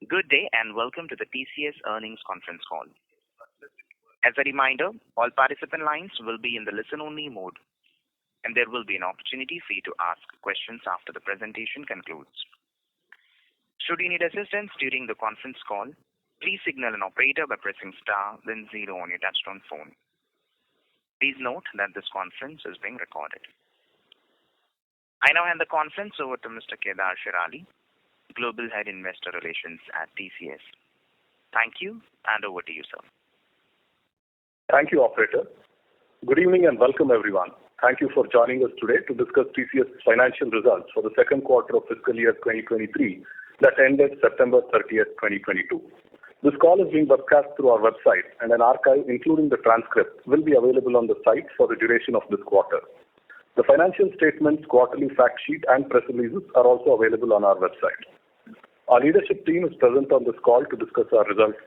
Good day and welcome to the TCS earnings conference call. As a reminder, all participant lines will be in the listen-only mode, and there will be an opportunity for you to ask questions after the presentation concludes. Should you need assistance during the conference call, please signal an operator by pressing star then 0 on your touchtone phone. Please note that this conference is being recorded. I now hand the conference over to Mr. Kedar Shirali, Global Head Investor Relations at TCS. Thank you, and over to you, sir. Thank you, operator. Good evening and welcome, everyone. Thank you for joining us today to discuss TCS financial results for the second quarter of fiscal year 2023 that ended September 30th, 2022. This call is being webcast through our website, and an archive, including the transcript, will be available on the site for the duration of this quarter. The financial statements, quarterly fact sheet, and press releases are also available on our website. Our leadership team is present on this call to discuss our results.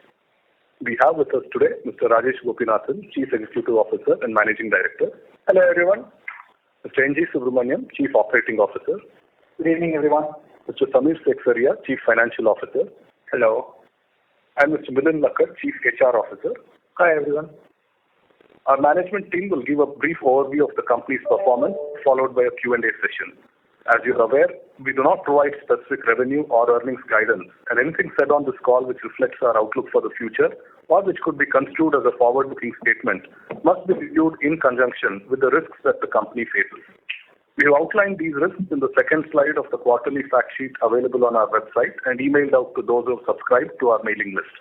We have with us today Mr. Rajesh Gopinathan, Chief Executive Officer and Managing Director. Hello, everyone. Mr. N.G. Subramaniam, Chief Operating Officer. Good evening, everyone. Mr. Samir Seksaria, Chief Financial Officer. Hello. And Mr. Milind Lakkad, Chief HR Officer. Hi, everyone. Our management team will give a brief overview of the company's performance, followed by a Q&A session. As you're aware, we do not provide specific revenue or earnings guidance, and anything said on this call which reflects our outlook for the future or which could be construed as a forward-looking statement must be reviewed in conjunction with the risks that the company faces. We have outlined these risks in the second slide of the quarterly fact sheet available on our website and emailed out to those who have subscribed to our mailing list.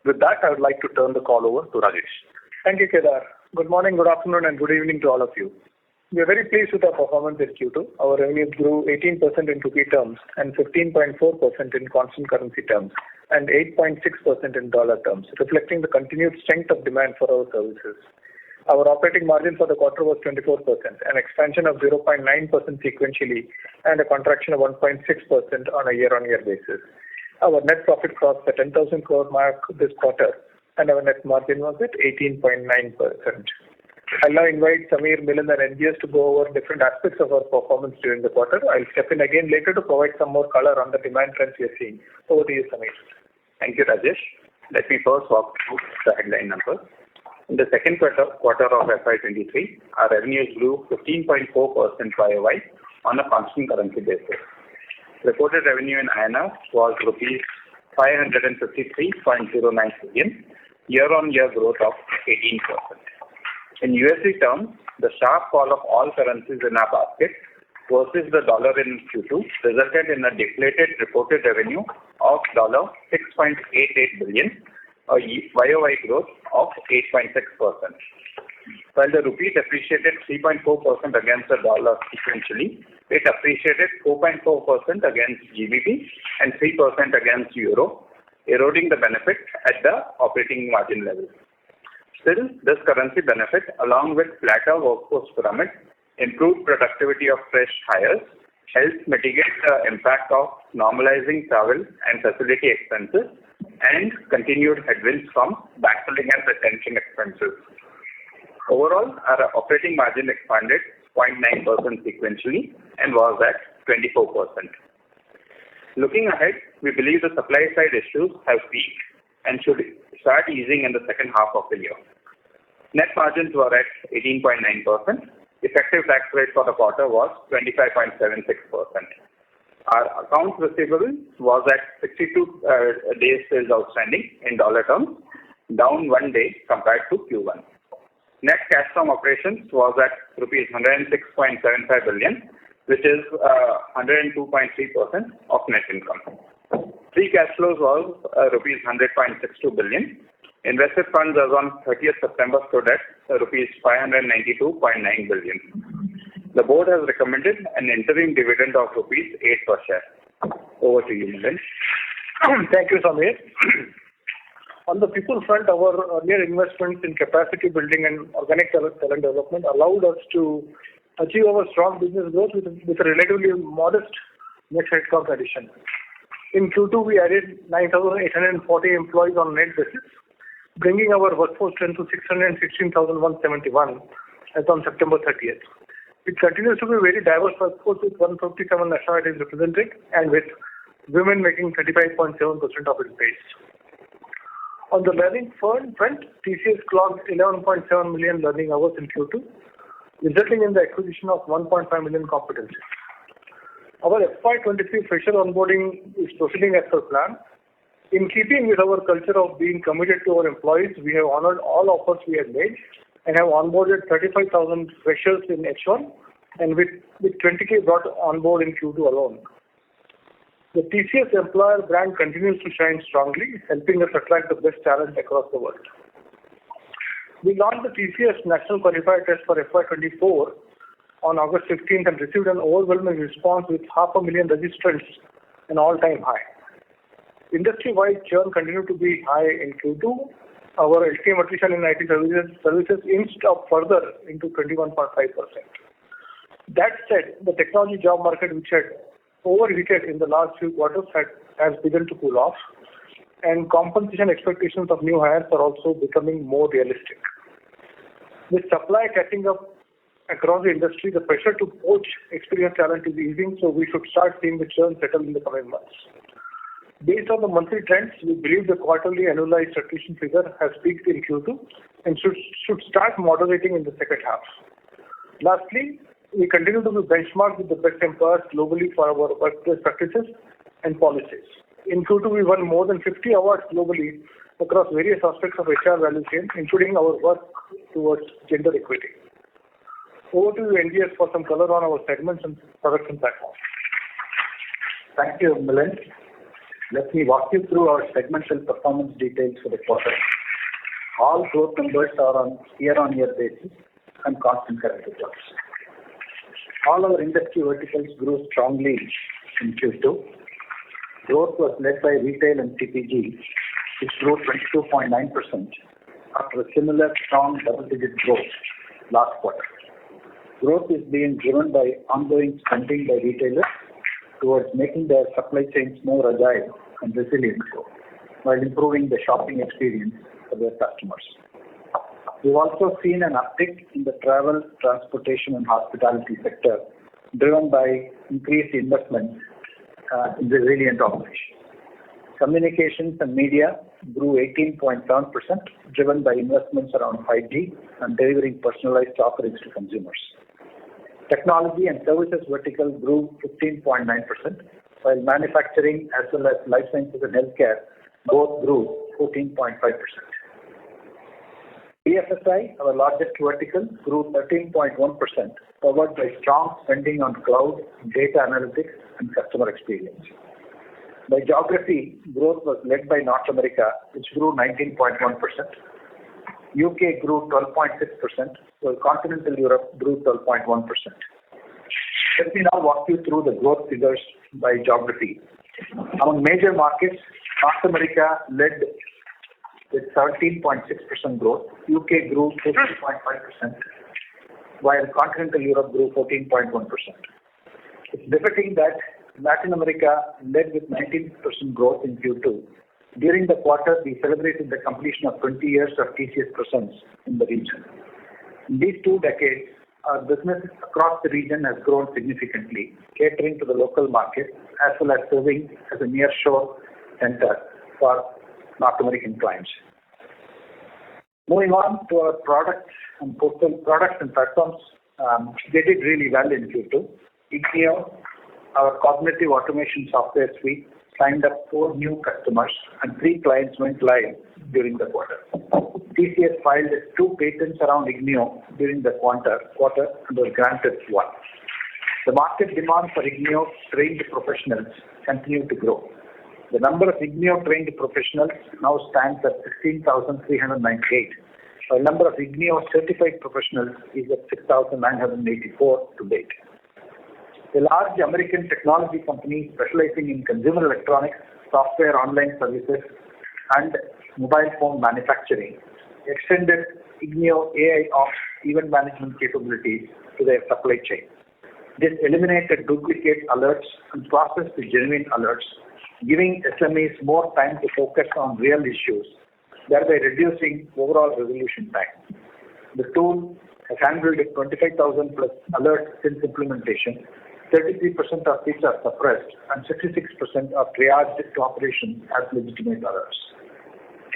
With that, I would like to turn the call over to Rajesh. Thank you, Kedar. Good morning, good afternoon, and good evening to all of you. We are very pleased with our performance in Q2. Our revenues grew 18% in rupee terms and 15.4% in constant currency terms and 8.6% in dollar terms, reflecting the continued strength of demand for our services. Our operating margin for the quarter was 24%, an expansion of 0.9% sequentially and a contraction of 1.6% on a year-on-year basis. Our net profit crossed the 10,000 crore mark this quarter, and our net margin was at 18.9%. I'll now invite Samir, Milind, and NGS to go over different aspects of our performance during the quarter. I'll step in again later to provide some more color on the demand trends we are seeing. Over to you, Samir. Thank you, Rajesh. Let me first walk through the headline numbers. In the second quarter of FY23, our revenues grew 15.4% YOY on a constant currency basis. Reported revenue in INR was rupees 553.09 billion, year-on-year growth of 18%. In USD terms, the sharp fall of all currencies in our basket versus the dollar in Q2 resulted in a deflated reported revenue of $6.88 billion, a YOY growth of 8.6%. While the rupee depreciated 3.4% against the dollar sequentially, it appreciated 4.4% against GBP and 3% against euro, eroding the benefit at the operating margin level. Still, this currency benefit, along with flatter workforce pyramid, improved productivity of fresh hires, helped mitigate the impact of normalizing travel and facility expenses and continued headwinds from backfilling and retention expenses. Overall, our operating margin expanded 0.9% sequentially and was at 24%. Looking ahead, we believe the supply side issues have peaked and should start easing in the second half of the year. Net margins were at 18.9%. Effective tax rate for the quarter was 25.76%. Our accounts receivable was at 62 days sales outstanding in dollar terms, down 1 day compared to Q1. Net cash from operations was at rupees 106.75 billion, which is 102.3% of net income. Free cash flows was rupees 100.62 billion. Invested funds as on 30th September stood at rupees 592.9 billion. The board has recommended an interim dividend of rupees 8 per share. Over to you, Milind. Thank you, Samir. On the people front, our earlier investments in capacity building and organic talent development allowed us to achieve our strong business growth with a relatively modest net headcount addition. In Q2, we added 9,840 employees on net basis, bringing our workforce strength to 616,171 as on September 30th. It continues to be a very diverse workforce with 157 nationalities represented and with women making 35.7% of its base. On the learning front, TCS clocked 11.7 million learning hours in Q2, resulting in the acquisition of 1.5 million competencies. Our FY23 fresher onboarding is proceeding as per plan. In keeping with our culture of being committed to our employees, we have honored all offers we have made and have onboarded 35,000 freshers in H1 and with 20K brought on board in Q2 alone. The TCS employer brand continues to shine strongly, helping us attract the best talent across the world. We launched the TCS National Qualifier Test for FY24 on August 15th and received an overwhelming response with 500,000 registrants, an all-time high. Industry-wide churn continued to be high in Q2. Our LTM attrition in IT services inched up further into 21.5%. That said, the technology job market, which had overheated in the last few quarters, has begun to cool off, and compensation expectations of new hires are also becoming more realistic. With supply catching up across the industry, the pressure to poach experienced talent is easing, so we should start seeing the churn settle in the coming months. Based on the monthly trends, we believe the quarterly annualized attrition figure has peaked in Q2 and should start moderating in the second half. Lastly, we continue to be benchmarked with the best employers globally for our workplace practices and policies. In Q2, we won more than 50 awards globally across various aspects of HR value chain, including our work towards gender equity. Over to you, NGS, for some color on our segments and products and platforms. Thank you, Milind. Let me walk you through our segmental performance details for the quarter. All growth numbers are on year-on-year basis and constant currency terms. All our industry verticals grew strongly in Q2. Growth was led by retail and CPG, which grew 22.9% after a similar strong double-digit growth last quarter. Growth is being driven by ongoing spending by retailers towards making their supply chains more agile and resilient while improving the shopping experience for their customers. We've also seen an uptick in the travel, transportation and hospitality sector driven by increased investment in resilient operations. Communications and media grew 18.7%, driven by investments around 5G and delivering personalized offerings to consumers. Technology and services vertical grew 15.9%, while manufacturing as well as life sciences and healthcare both grew 14.5%. BFSI, our largest vertical, grew 13.1%, powered by strong spending on cloud, data analytics, and customer experience. By geography, growth was led by North America, which grew 19.1%. UK grew 12.6%, while continental Europe grew 12.1%. Let me now walk you through the growth figures by geography. Among major markets, North America led with 17.6% growth. UK grew 15.5%, while continental Europe grew 14.1%. It's befitting that Latin America led with 19% growth in Q2. During the quarter, we celebrated the completion of 20 years of TCS presence in the region. In these 2 decades, our business across the region has grown significantly, catering to the local market as well as serving as a nearshore center for North American clients. Moving on to our products and platforms, they did really well in Q2. Ignio, our cognitive automation software suite, signed up 4 new customers and 3 clients went live during the quarter. TCS filed 2 patents around Ignio during the quarter and was granted 1. The market demand for Ignio trained professionals continued to grow. The number of Ignio trained professionals now stands at 16,398. The number of Ignio certified professionals is at 6,984 to date. A large American technology company specializing in consumer electronics, software online services, and mobile phone manufacturing extended Ignio AI Ops event management capabilities to their supply chain. This eliminated duplicate alerts and processed the genuine alerts, giving SMEs more time to focus on real issues, thereby reducing overall resolution time. The tool has handled 25,000 plus alerts since implementation 33% of which are suppressed and 66% are triaged to operations as legitimate errors.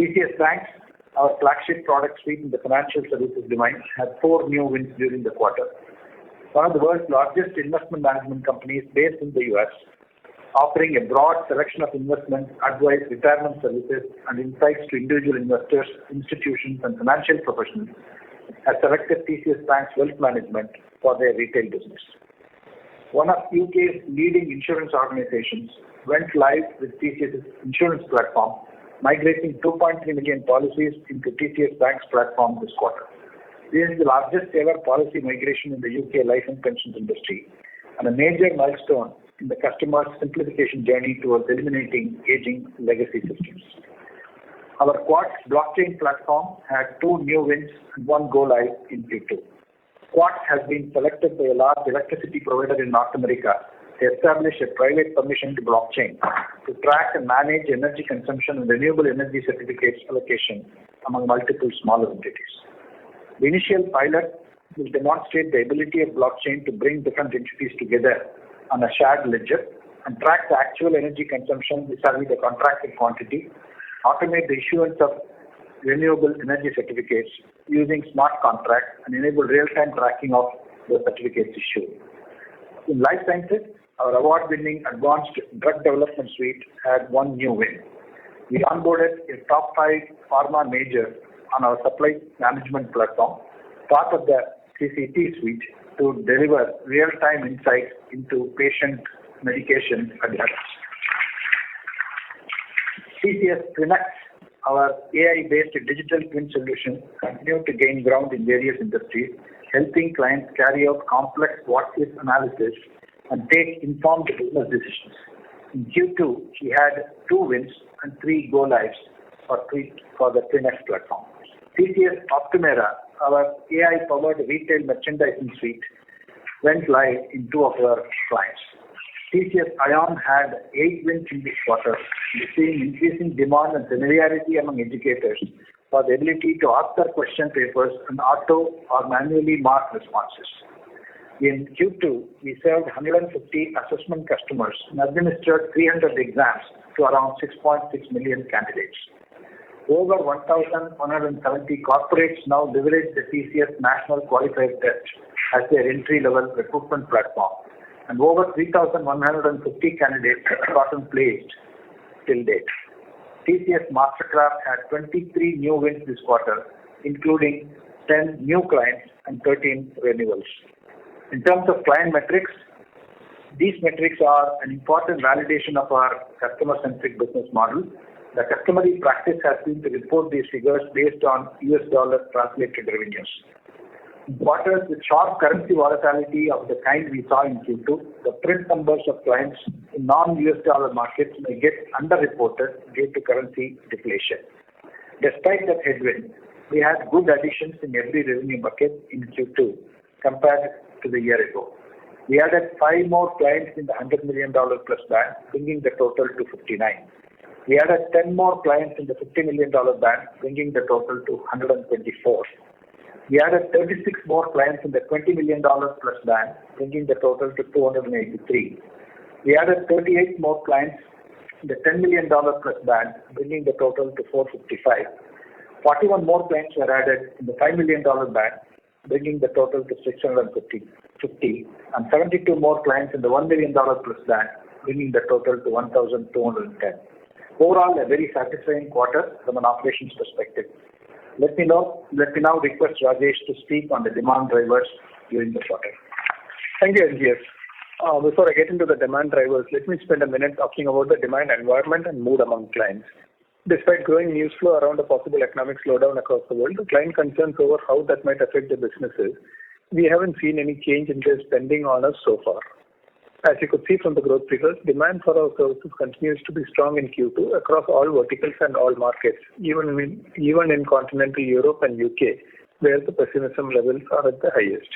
TCS BaNCS, our flagship product suite in the financial services domain, had 4 new wins during the quarter. One of the world's largest investment management companies based in the US, offering a broad selection of investment, advice, retirement services, and insights to individual investors, institutions, and financial professionals, has selected TCS BaNCS Wealth Management for their retail business. One of UK's leading insurance organizations went live with TCS's insurance platform, migrating 2.3 million policies into TCS BaNCS platform this quarter. This is the largest ever policy migration in the UK life and pensions industry and a major milestone in the customer's simplification journey towards eliminating aging legacy systems. Our Quartz blockchain platform had 2 new wins and 1 go live in Q2. Quartz has been selected by a large electricity provider in North America to establish a private permission to blockchain to track and manage energy consumption and renewable energy certificates allocation among multiple smaller entities. The initial pilot will demonstrate the ability of blockchain to bring different entities together on a shared ledger and track the actual energy consumption vis-a-vis the contracted quantity, automate the issuance of renewable energy certificates using smart contracts, and enable real-time tracking of the certificates issued. In life sciences, our award-winning advanced drug development suite had 1 new win. We onboarded a top 5 pharma major on our supply management platform, part of the CCP suite, to deliver real-time insights into patient medication adherence. TCS TwinX, our AI-based digital twin solution, continued to gain ground in various industries, helping clients carry out complex what-if analysis and take informed business decisions. In Q2, we had 2 wins and 3 go-lives for the TwinX platform. TCS Optumera, our AI-powered retail merchandising suite, went live in 2 of our clients. TCS Ion had 8 wins in this quarter, seeing increasing demand and familiarity among educators for the ability to author question papers and auto or manually mark responses. In Q2, we served 150 assessment customers and administered 300 exams to around 6.6 million candidates. Over 1,170 corporates now leverage the TCS National Qualifier Test as their entry-level recruitment platform, and over 3,150 candidates have gotten placed till date. TCS Mastercraft had 23 new wins this quarter, including 10 new clients and 13 renewals. In terms of client metrics, these metrics are an important validation of our customer-centric business model. The customary practice has been to report these figures based on US dollar translated revenues. In quarters with sharp currency volatility of the kind we saw in Q2, the print numbers of clients in non-US dollar markets may get underreported due to currency deflation. Despite that headwind, we had good additions in every revenue bucket in Q2 compared to the year ago. We added 5 more clients in the $100 million plus band, bringing the total to 59. We added 10 more clients in the $50 million band, bringing the total to 124. We added 36 more clients in the $20 million plus band, bringing the total to 283. We added 38 more clients in the $10 million plus band, bringing the total to 455. 41 more clients were added in the $5 million band, bringing the total to 650, and 72 more clients in the $1 million plus band, bringing the total to 1,210. Overall, a very satisfying quarter from an operations perspective. Let me now request Rajesh to speak on the demand drivers during the quarter. Thank you, NGS. Before I get into the demand drivers, let me spend a minute talking about the demand environment and mood among clients. Despite growing news flow around a possible economic slowdown across the world, the client concerns over how that might affect their businesses, we haven't seen any change in their spending on us so far. As you could see from the growth figures, demand for our services continues to be strong in Q2 across all verticals and all markets, even in continental Europe and UK, where the pessimism levels are at the highest.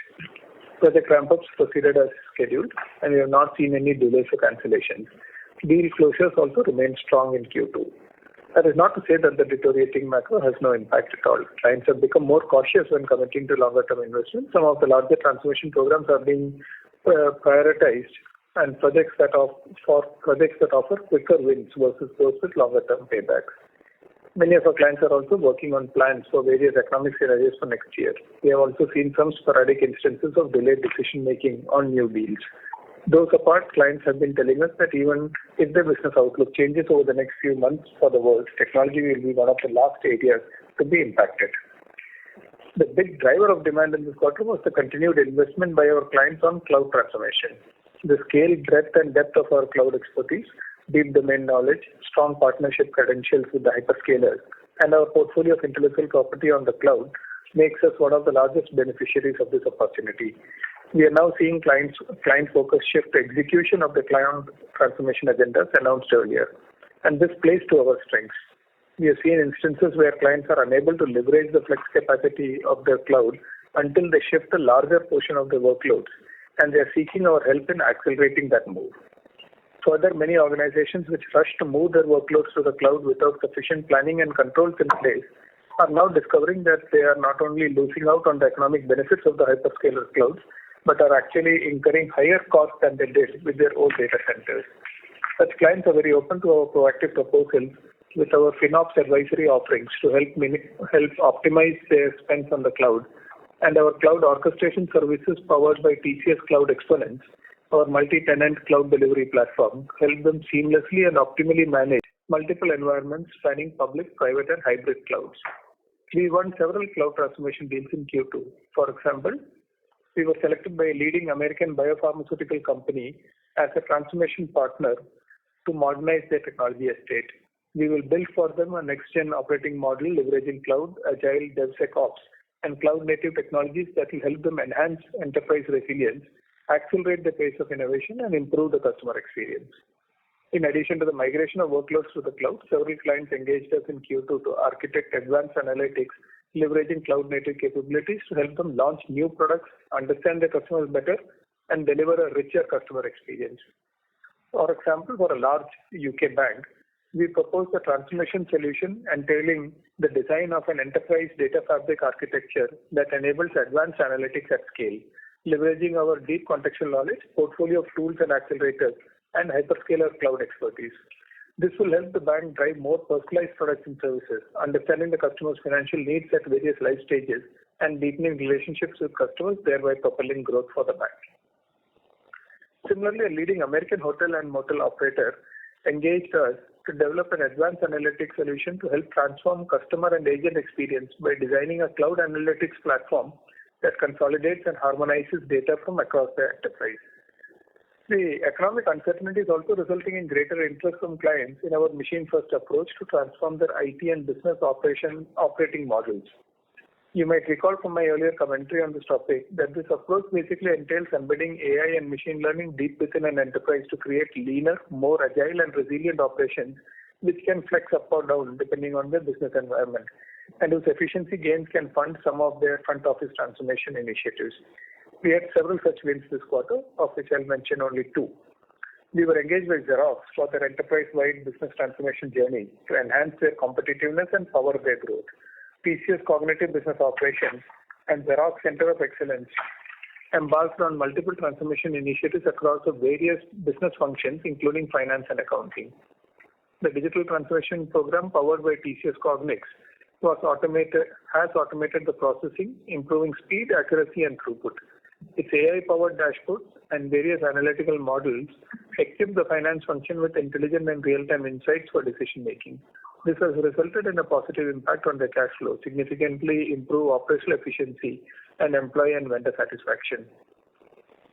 Project ramp-ups proceeded as scheduled, and we have not seen any delays or cancellations. Deal closures also remained strong in Q2. That is not to say that the deteriorating macro has no impact at all. Clients have become more cautious when committing to longer-term investments. Some of the larger transformation programs are being prioritized and projects that offer quicker wins versus those with longer term paybacks. Many of our clients are also working on plans for various economic scenarios for next year. We have also seen some sporadic instances of delayed decision making on new deals. Those apart, clients have been telling us that even if the business outlook changes over the next few months for the world, technology will be one of the last areas to be impacted. The big driver of demand in this quarter was the continued investment by our clients on cloud transformation. The scale, breadth, and depth of our cloud expertise, deep domain knowledge, strong partnership credentials with the hyperscalers, and our portfolio of intellectual property on the cloud makes us one of the largest beneficiaries of this opportunity. We are now seeing client focus shift to execution of the cloud transformation agendas announced earlier, and this plays to our strengths. We have seen instances where clients are unable to leverage the flex capacity of their cloud until they shift a larger portion of their workloads, and they are seeking our help in accelerating that move. Further, many organizations which rush to move their workloads to the cloud without sufficient planning and controls in place are now discovering that they are not only losing out on the economic benefits of the hyperscaler clouds, but are actually incurring higher costs than they did with their own data centers. Such clients are very open to our proactive proposals with our FinOps advisory offerings to help optimize their spends on the cloud, and our cloud orchestration services powered by TCS Cloud Exponents, our multi-tenant cloud delivery platform, help them seamlessly and optimally manage multiple environments spanning public, private, and hybrid clouds. We won several cloud transformation deals in Q2. For example, we were selected by a leading American biopharmaceutical company as a transformation partner to modernize their technology estate. We will build for them a next-gen operating model leveraging cloud, agile, DevSecOps, and cloud-native technologies that will help them enhance enterprise resilience, accelerate the pace of innovation, and improve the customer experience. In addition to the migration of workloads to the cloud, several clients engaged us in Q2 to architect advanced analytics, leveraging cloud-native capabilities to help them launch new products, understand their customers better, and deliver a richer customer experience. For example, for a large UK bank, we proposed a transformation solution entailing the design of an enterprise data fabric architecture that enables advanced analytics at scale, leveraging our deep contextual knowledge, portfolio of tools and accelerators, and hyperscaler cloud expertise. This will help the bank drive more personalized products and services, understanding the customer's financial needs at various life stages, and deepening relationships with customers, thereby propelling growth for the bank. Similarly, a leading American hotel and motel operator engaged us to develop an advanced analytics solution to help transform customer and agent experience by designing a cloud analytics platform that consolidates and harmonizes data from across the enterprise. The economic uncertainty is also resulting in greater interest from clients in our machine-first approach to transform their IT and business operating models. You might recall from my earlier commentary on this topic that this approach basically entails embedding AI and machine learning deep within an enterprise to create leaner, more agile and resilient operations which can flex up or down depending on the business environment, and whose efficiency gains can fund some of their front office transformation initiatives. We had several such wins this quarter, of which I'll mention only two. We were engaged with Xerox for their enterprise-wide business transformation journey to enhance their competitiveness and power their growth. TCS Cognitive Business Operations and Xerox Center of Excellence embarked on multiple transformation initiatives across the various business functions, including finance and accounting. The digital transformation program powered by TCS Cognix has automated the processing, improving speed, accuracy, and throughput. Its AI-powered dashboards and various analytical models equip the finance function with intelligent and real-time insights for decision-making. This has resulted in a positive impact on their cash flow, significantly improve operational efficiency, and employee and vendor satisfaction.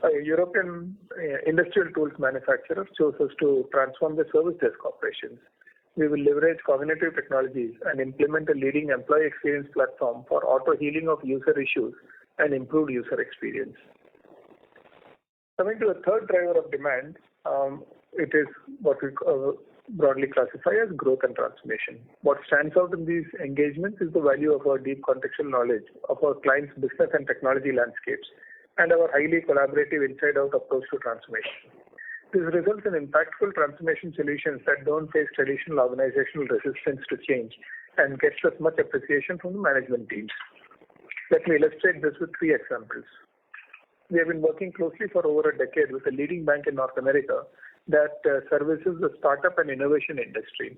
A European industrial tools manufacturer chose us to transform their service desk operations. We will leverage cognitive technologies and implement a leading employee experience platform for auto-healing of user issues and improved user experience. Coming to the third driver of demand, it is what we broadly classify as growth and transformation. What stands out in these engagements is the value of our deep contextual knowledge of our clients' business and technology landscapes and our highly collaborative inside-out approach to transformation. This results in impactful transformation solutions that don't face traditional organizational resistance to change and gets us much appreciation from the management teams. Let me illustrate this with three examples. We have been working closely for over a decade with a leading bank in North America that services the startup and innovation industry.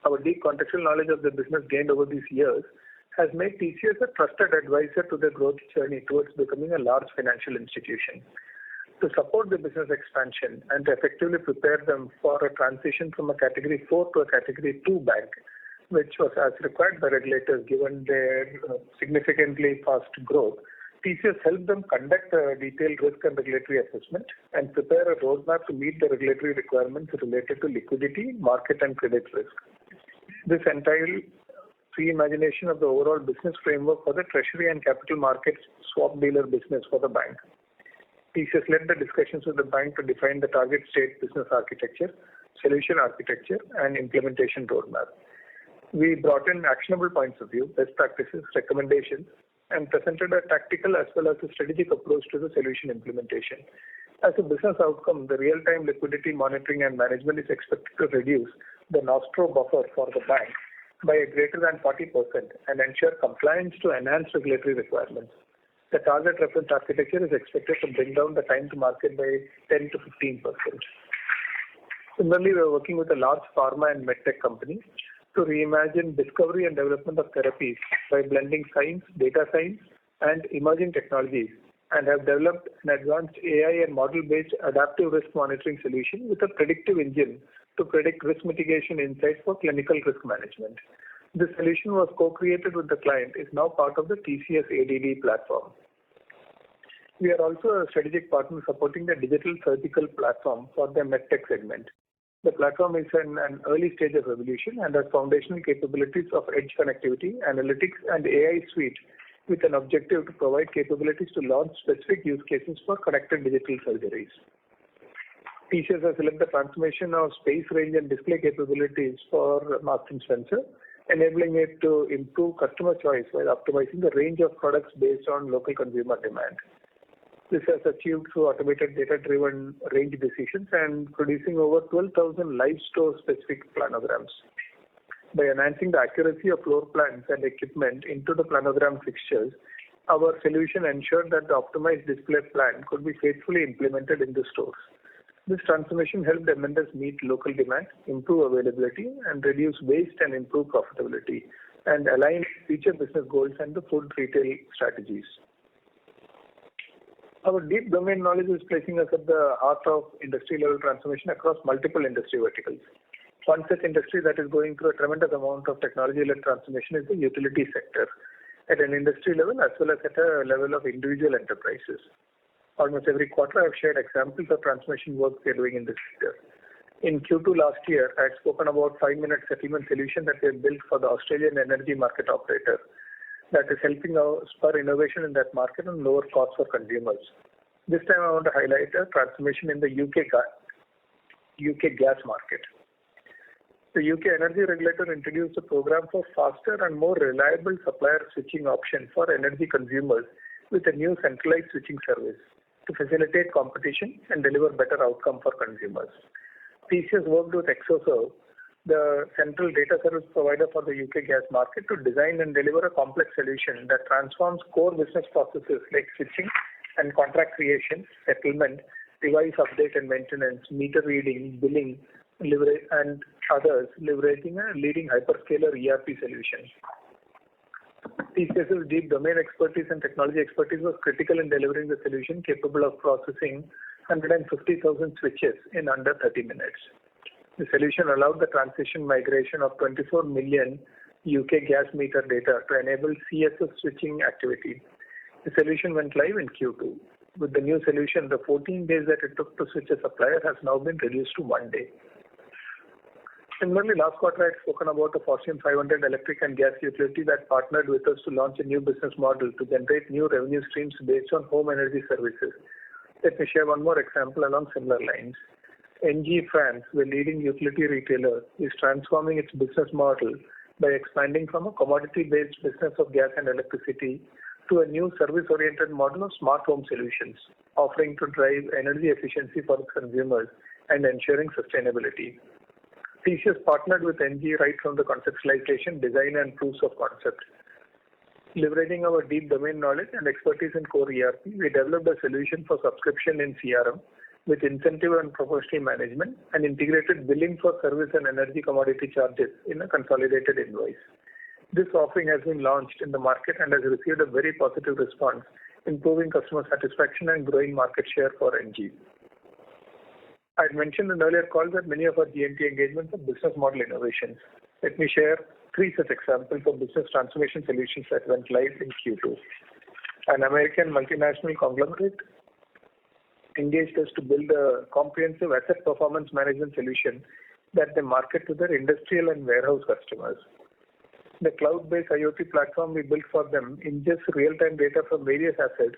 Our deep contextual knowledge of the business gained over these years has made TCS a trusted advisor to their growth journey towards becoming a large financial institution. To support the business expansion and to effectively prepare them for a transition from a Category 4 to a Category 2 bank, which was as required by regulators given their significantly fast growth, TCS helped them conduct a detailed risk and regulatory assessment and prepare a roadmap to meet the regulatory requirements related to liquidity, market and credit risk. This entailed reimagination of the overall business framework for the treasury and capital markets swap dealer business for the bank. TCS led the discussions with the bank to define the target state business architecture, solution architecture, and implementation roadmap. We brought in actionable points of view, best practices, recommendations, and presented a tactical as well as a strategic approach to the solution implementation. As a business outcome, the real-time liquidity monitoring and management is expected to reduce the nostro buffer for the bank by a greater than 40% and ensure compliance to enhanced regulatory requirements. The target reference architecture is expected to bring down the time to market by 10 to 15%. Similarly, we are working with a large pharma and medtech company to reimagine discovery and development of therapies by blending science, data science, and emerging technologies, and have developed an advanced AI and model-based adaptive risk monitoring solution with a predictive engine to predict risk mitigation insights for clinical risk management. This solution was co-created with the client, is now part of the TCS ADD platform. We are also a strategic partner supporting the digital surgical platform for the medtech segment. The platform is in an early stage of evolution and has foundational capabilities of edge connectivity, analytics, and AI suite with an objective to provide capabilities to launch specific use cases for connected digital surgeries. TCS has led the transformation of space range and display capabilities for Marks & Spencer, enabling it to improve customer choice while optimizing the range of products based on local consumer demand. This has achieved through automated data-driven range decisions and producing over 12,000 live store-specific planograms. By enhancing the accuracy of floor plans and equipment into the planogram fixtures, our solution ensured that the optimized display plan could be faithfully implemented in the stores. This transformation helped M&S meet local demand, improve availability, and reduce waste and improve profitability, and align future business goals and the food retail strategies. Our deep domain knowledge is placing us at the heart of industry-level transformation across multiple industry verticals. One such industry that is going through a tremendous amount of technology-led transformation is the utility sector, at an industry level as well as at a level of individual enterprises. Almost every quarter, I've shared examples of transformation work we are doing in this sector. In Q2 last year, I had spoken about 5-minute settlement solution that we have built for the Australian energy market operator that is helping spur innovation in that market and lower costs for consumers. This time, I want to highlight a transformation in the UK gas market. The UK energy regulator introduced a program for faster and more reliable supplier switching option for energy consumers with a new centralized switching service to facilitate competition and deliver better outcome for consumers. TCS worked with Exoserve, the central data service provider for the UK gas market, to design and deliver a complex solution that transforms core business processes like switching and contract creation, settlement, device update and maintenance, meter reading, billing, and others, leveraging a leading hyperscaler ERP solution. TCS's deep domain expertise and technology expertise was critical in delivering the solution capable of processing 150,000 switches in under 30 minutes. The solution allowed the transition migration of 24 million UK gas meter data to enable CSS switching activity. The solution went live in Q2. With the new solution, the 14 days that it took to switch a supplier has now been reduced to 1 day. Similarly, last quarter I had spoken about a Fortune 500 electric and gas utility that partnered with us to launch a new business model to generate new revenue streams based on home energy services. Let me share one more example along similar lines. NG France, the leading utility retailer, is transforming its business model by expanding from a commodity-based business of gas and electricity to a new service-oriented model of smart home solutions, offering to drive energy efficiency for its consumers and ensuring sustainability. TCS partnered with NG right from the conceptualization, design, and proofs of concept. Leveraging our deep domain knowledge and expertise in core ERP, we developed a solution for subscription in CRM with incentive and proportional management and integrated billing for service and energy commodity charges in a consolidated invoice. This offering has been launched in the market and has received a very positive response, improving customer satisfaction and growing market share for NG. I had mentioned in earlier calls that many of our GNT engagements are business model innovations. Let me share 3 such examples of business transformation solutions that went live in Q2. An American multinational conglomerate engaged us to build a comprehensive asset performance management solution that they market to their industrial and warehouse customers. The cloud-based IoT platform we built for them ingests real-time data from various assets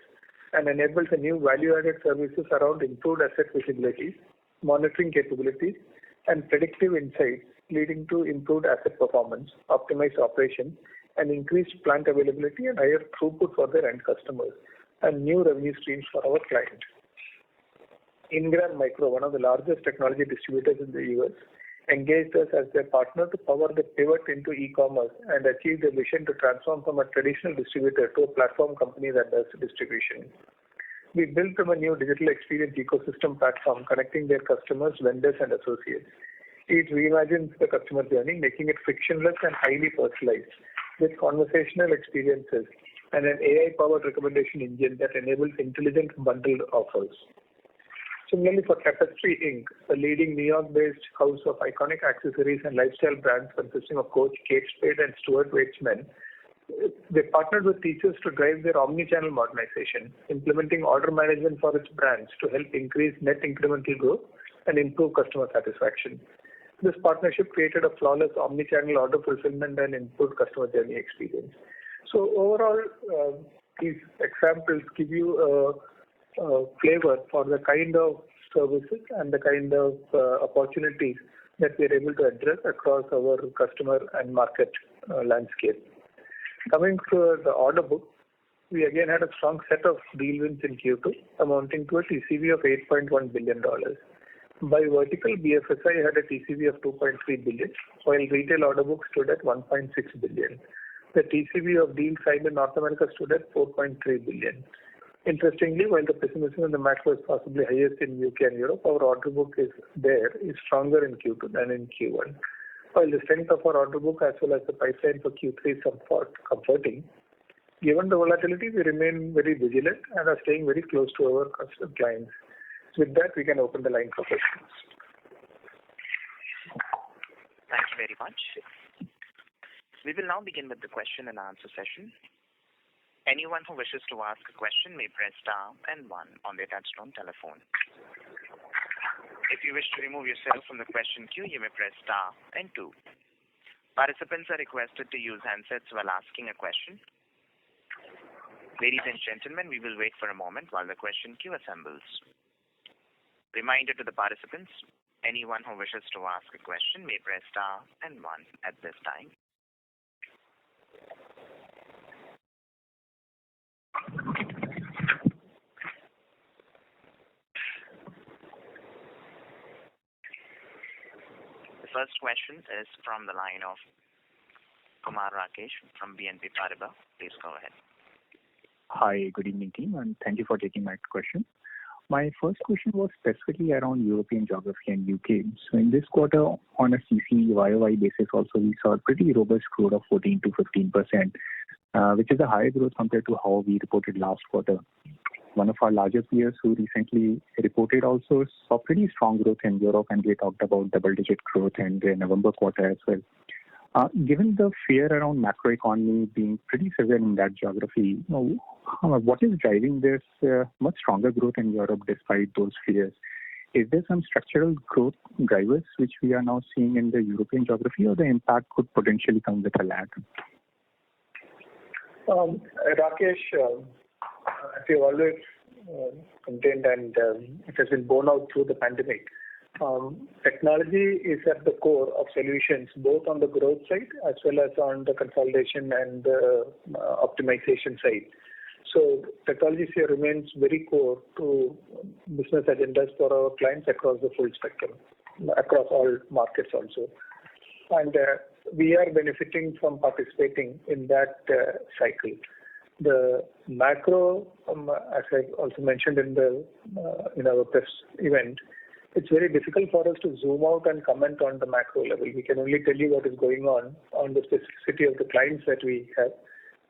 and enables a new value-added services around improved asset visibility, monitoring capabilities, and predictive insights, leading to improved asset performance, optimized operations, and increased plant availability and higher throughput for their end customers, and new revenue streams for our client. Ingram Micro, one of the largest technology distributors in the US, engaged us as their partner to power the pivot into e-commerce and achieve their vision to transform from a traditional distributor to a platform company that does distribution. We built them a new digital experience ecosystem platform connecting their customers, vendors, and associates. It reimagines the customer journey, making it frictionless and highly personalized, with conversational experiences and an AI-powered recommendation engine that enables intelligent bundled offers. Similarly, for Tapestry Inc., a leading New York-based house of iconic accessories and lifestyle brands consisting of Coach, Kate Spade, and Stuart Weitzman, they partnered with TCS to drive their omni-channel modernization, implementing order management for its brands to help increase net incremental growth and improve customer satisfaction. This partnership created a flawless omni-channel order fulfillment and improved customer journey experience. So overall, these examples give you a flavor for the kind of services and the kind of opportunities that we are able to address across our customer and market landscape. Coming to the order book, we again had a strong set of deal wins in Q2, amounting to a TCV of $8.1 billion. By vertical, BFSI had a TCV of $2.3 billion, while retail order book stood at $1.6 billion. The TCV of deals signed in North America stood at $4.3 billion. Interestingly, while the pessimism in the macro is possibly highest in UK and Europe, our order book is stronger in Q2 than in Q1. While the strength of our order book as well as the pipeline for Q3 is somewhat comforting, given the volatility, we remain very vigilant and are staying very close to our customer clients. With that, we can open the line for questions. Thank you very much. We will now begin with the question and answer session. Anyone who wishes to ask a question may press star and 1 on their touchtone telephone. If you wish to remove yourself from the question queue, you may press star and 2. Participants are requested to use handsets while asking a question. Ladies and gentlemen, we will wait for a moment while the question queue assembles. Reminder to the participants, anyone who wishes to ask a question may press star and 1 at this time. The first question is from the line of Kumar Rakesh from BNP Paribas. Please go ahead. Hi, good evening team, and thank you for taking my question. My first question was specifically around European geography and UK. So in this quarter, on a CC YOY basis also, we saw a pretty robust growth of 14 to 15%, which is a higher growth compared to how we reported last quarter. One of our larger peers who recently reported also saw pretty strong growth in Europe, and they talked about double-digit growth in the November quarter as well. Given the fear around macroeconomy being pretty severe in that geography, what is driving this much stronger growth in Europe despite those fears? Is there some structural growth drivers which we are now seeing in the European geography, or the impact could potentially come with a lag? Rakesh, as you always contained, and it has been borne out through the pandemic, technology is at the core of solutions, both on the growth side as well as on the consolidation and optimization side. So technology here remains very core to business agendas for our clients across the full spectrum, across all markets also. And we are benefiting from participating in that cycle. The macro, as I also mentioned in our press event, it's very difficult for us to zoom out and comment on the macro level. We can only tell you what is going on the specificity of the clients that we have.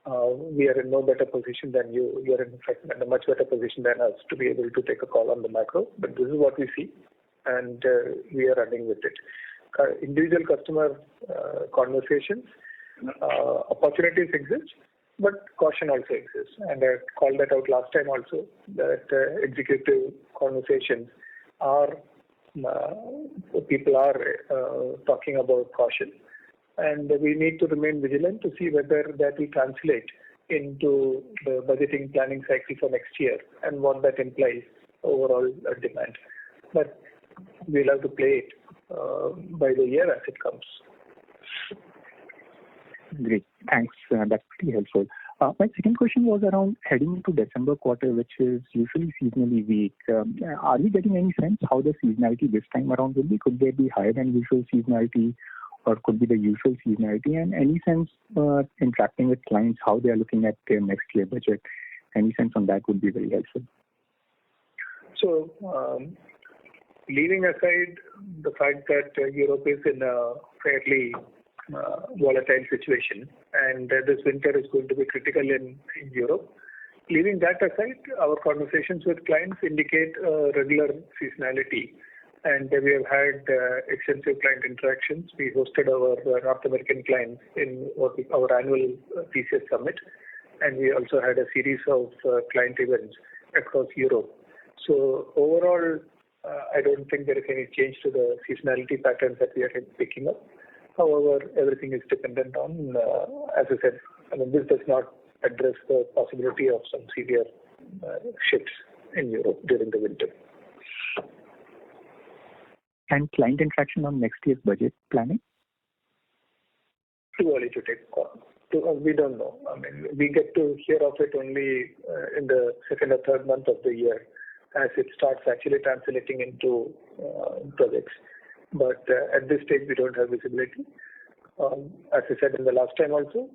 We are in no better position than you. You are in fact in a much better position than us to be able to take a call on the macro. But this is what we see, and we are running with it. Individual customer conversations, opportunities exist, but caution also exists. And I called that out last time also, that executive conversations are, people are talking about caution. And we need to remain vigilant to see whether that will translate into the budgeting planning cycle for next year and what that implies overall demand. But we'll have to play it by the year as it comes. Great. Thanks. That's pretty helpful. My second question was around heading into December quarter, which is usually seasonally weak. Are we getting any sense how the seasonality this time around will be? Could there be higher than usual seasonality, or could be the usual seasonality? And any sense interacting with clients, how they are looking at their next year budget? Any sense on that would be very helpful. So, leaving aside the fact that Europe is in a fairly volatile situation, and this winter is going to be critical in Europe. Leaving that aside, our conversations with clients indicate regular seasonality, and we have had extensive client interactions. We hosted our North American clients in our annual TCS Summit, and we also had a series of client events across Europe. So overall, I don't think there is any change to the seasonality patterns that we are picking up. However, everything is dependent on, as I said, this does not address the possibility of some severe shifts in Europe during the winter. And client interaction on next year's budget planning? Too early to take a call. We don't know. We get to hear of it only in the second or third month of the year as it starts actually translating into projects. But at this stage, we don't have visibility. As I said in the last time also,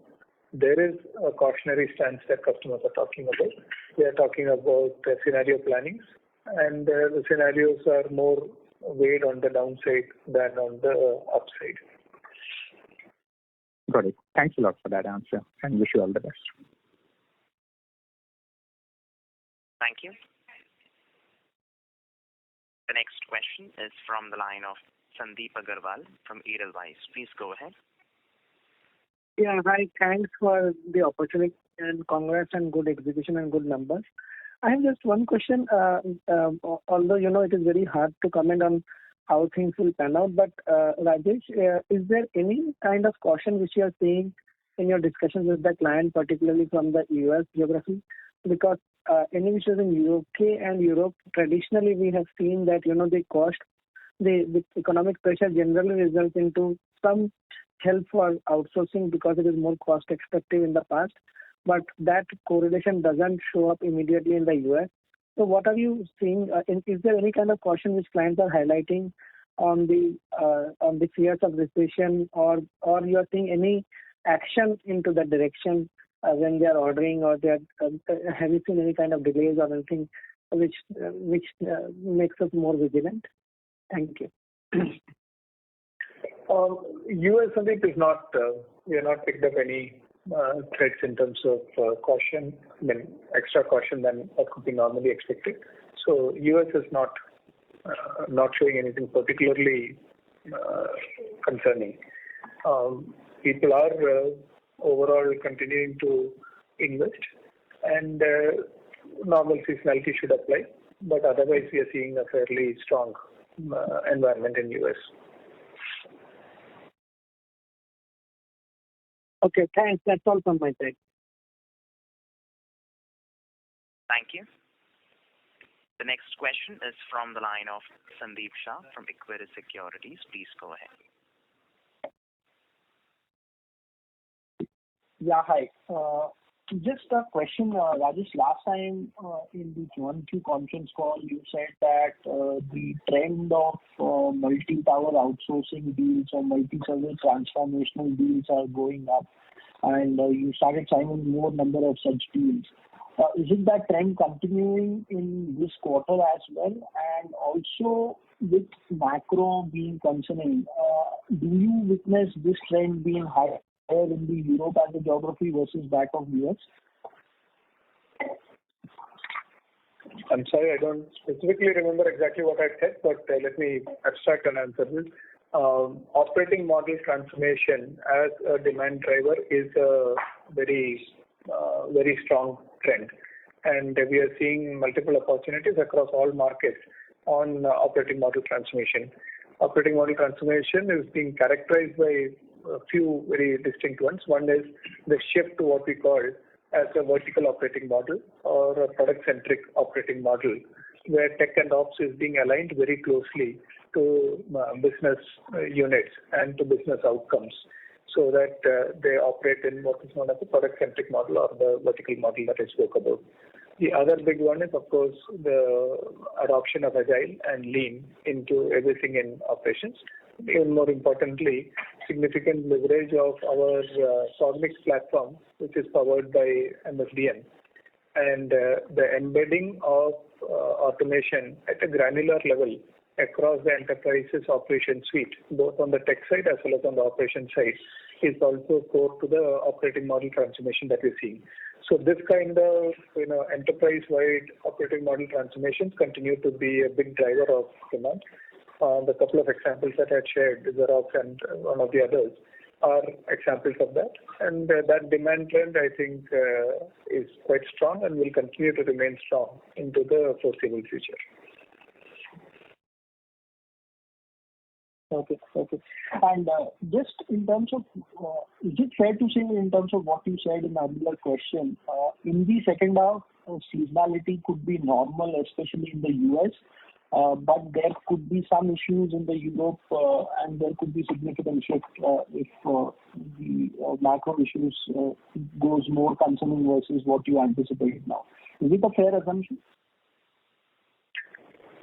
there is a cautionary stance that customers are talking about. They are talking about scenario plannings, and the scenarios are more weighed on the downside than on the upside. Got it. Thanks a lot for that answer, and wish you all the best. Thank you. The next question is from the line of Sandeep Agarwal from Edelweiss. Please go ahead. Yeah, hi. Thanks for the opportunity and congrats on good execution and good numbers. I have just one question. Although it is very hard to comment on how things will pan out, but Rajesh, is there any kind of caution which you are seeing in your discussions with the client, particularly from the US geography? Because any issues in UK and Europe, traditionally we have seen that the economic pressure generally results into some help for outsourcing because it is more cost effective in the past, but that correlation doesn't show up immediately in the US. So what are you seeing? Is there any kind of caution which clients are highlighting on the fears of recession, or you are seeing any action into that direction when they are ordering, or they are, have you seen any kind of delays or anything which makes us more vigilant? Thank you. US Sandeep is not. We have not picked up any threats in terms of caution. Extra caution than what could be normally expected. So US is not showing anything particularly concerning. People are overall continuing to invest, and normal seasonality should apply. But otherwise, we are seeing a fairly strong environment in US. Okay, thanks. That's all from my side. Thank you. The next question is from the line of Sandeep Shah from Equirus Securities. Please go ahead. Yeah, hi. Just a question, Rajesh. Last time in the Q1 conference call, you said that the trend of multi-tower outsourcing deals or multi-service transformational deals are going up, and you started signing more number of such deals. Is it that trend continuing in this quarter as well? And also, with macro being concerning, do you witness this trend being higher in the Europe as a geography versus that of US? I'm sorry, I don't specifically remember exactly what I said, but let me abstract and answer this. Operating model transformation as a demand driver is a very strong trend, and we are seeing multiple opportunities across all markets on operating model transformation. Operating model transformation is being characterized by a few very distinct ones. One is the shift to what we call as a vertical operating model or a product-centric operating model, where tech and ops is being aligned very closely to business units and to business outcomes, so that they operate in what is known as a product-centric model or the vertical model that I spoke about. The other big one is, of course, the adoption of Agile and Lean into everything in operations. Even more importantly, significant leverage of our Cognix platform, which is powered by MSDN, and the embedding of automation at a granular level across the enterprise's operation suite, both on the tech side as well as on the operation side, is also core to the operating model transformation that we're seeing. So this kind of enterprise-wide operating model transformations continue to be a big driver of demand. The couple of examples that I shared, Xerox and one of the others, are examples of that. And that demand trend, I think, is quite strong and will continue to remain strong into the foreseeable future. Okay. And just in terms of, is it fair to say in terms of what you said in the earlier question, in the second half, seasonality could be normal, especially in the US, but there could be some issues in the Europe, and there could be significant shift if the macro issues goes more concerning versus what you anticipate now. Is it a fair assumption?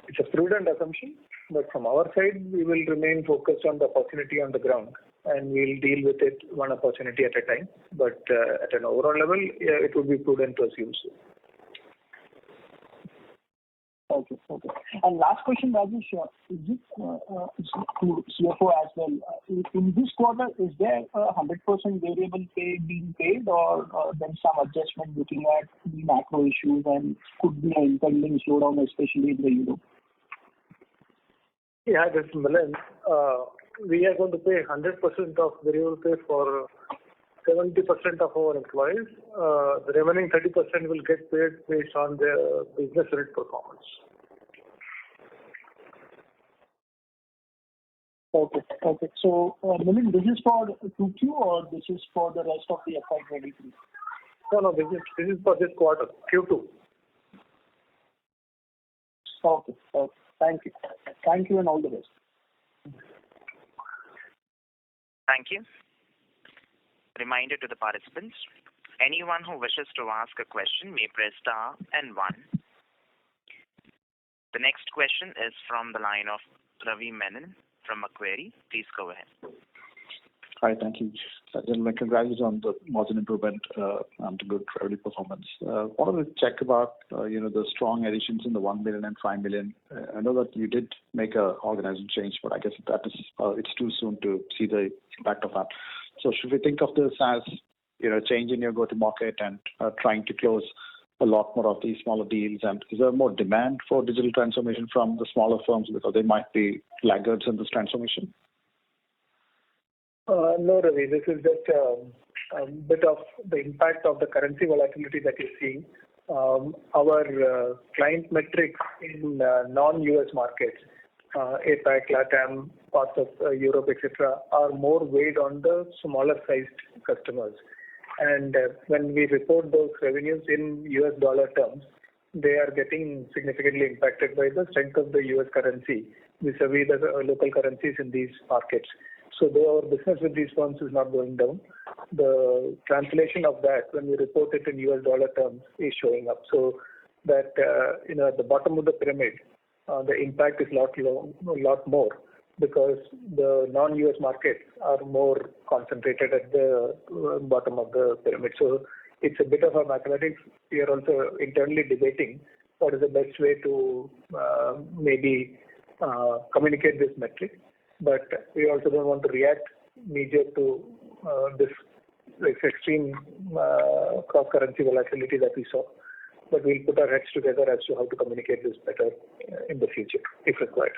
It's a prudent assumption, but from our side, we will remain focused on the opportunity on the ground, and we'll deal with it one opportunity at a time. But at an overall level, it would be prudent to assume so. Okay. And last question, Rajesh, is it to CFO as well? In this quarter, is there 100% variable pay being paid, or then some adjustment looking at the macro issues and could be an impending slowdown, especially in the Europe? Yeah, this is Milind. We are going to pay 100% of variable pay for 70% of our employees. The remaining 30% will get paid based on their business unit performance. Okay. So, Milind, this is for Q2 or this is for the rest of the FY23? No, this is for this quarter, Q2. Okay. Thank you and all the best. Thank you. Reminder to the participants, anyone who wishes to ask a question may press star and 1. The next question is from the line of Ravi Menon from Macquarie. Please go ahead. Hi, thank you. Gentlemen, congratulations on the margin improvement and the good revenue performance. I wanted to check about the strong additions in the 1 million and 5 million. I know that you did make a organization change, but I guess that is it's too soon to see the impact of that. So should we think of this as change in your go-to-market and trying to close a lot more of these smaller deals? And is there more demand for digital transformation from the smaller firms because they might be laggards in this transformation? No, Ravi, this is just a bit of the impact of the currency volatility that you're seeing. Our client metrics in non-US markets, APAC, LATAM, parts of Europe, etc., are more weighed on the smaller sized customers. And when we report those revenues in US dollar terms, they are getting significantly impacted by the strength of the US currency vis-a-vis the local currencies in these markets. So though our business with these firms is not going down, the translation of that when we report it in US dollar terms is showing up. So that at the bottom of the pyramid, the impact is a lot more because the non-US markets are more concentrated at the bottom of the pyramid. So it's a bit of a mathematics. We are also internally debating what is the best way to maybe communicate this metric. But we also don't want to react major to this extreme cross-currency volatility that we saw. But we'll put our heads together as to how to communicate this better in the future, if required.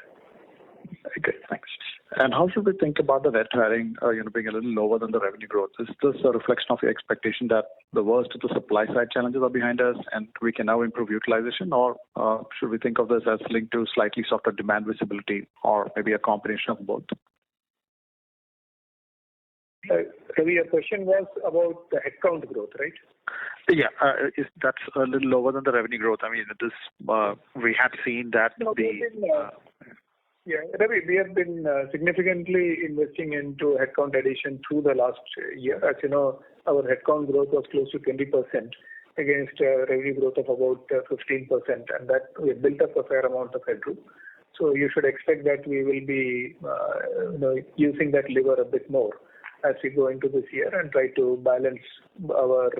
Okay, thanks. And how should we think about the net hiring, being a little lower than the revenue growth? Is this a reflection of your expectation that the worst of the supply side challenges are behind us and we can now improve utilization, or should we think of this as linked to slightly softer demand visibility, or maybe a combination of both? Ravi, your question was about the headcount growth, right? Yeah, that's a little lower than the revenue growth. I mean, we have seen that Ravi, we have been significantly investing into headcount addition through the last year. As you know, our headcount growth was close to 20% against revenue growth of about 15%, and that we have built up a fair amount of headroom. So you should expect that we will be using that lever a bit more as we go into this year and try to balance our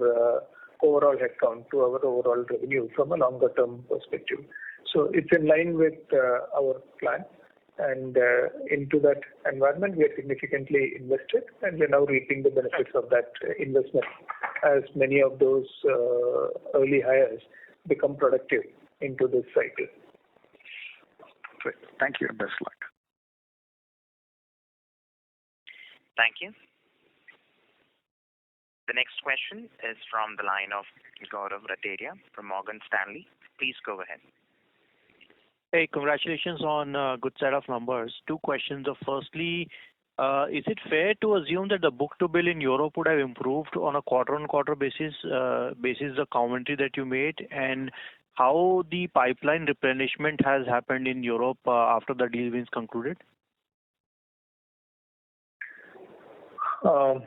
overall headcount to our overall revenue from a longer term perspective. So it's in line with our plan. And into that environment, we are significantly invested, and we're now reaping the benefits of that investment as many of those early hires become productive into this cycle. Great. Thank you and best luck. Thank you. The next question is from the line of Gaurav Rateria from Morgan Stanley. Please go ahead. Hey, congratulations on a good set of numbers. Two questions. Firstly, is it fair to assume that the book-to-bill in Europe would have improved on a quarter-on-quarter basis the commentary that you made, and how the pipeline replenishment has happened in Europe after the deal wins concluded? So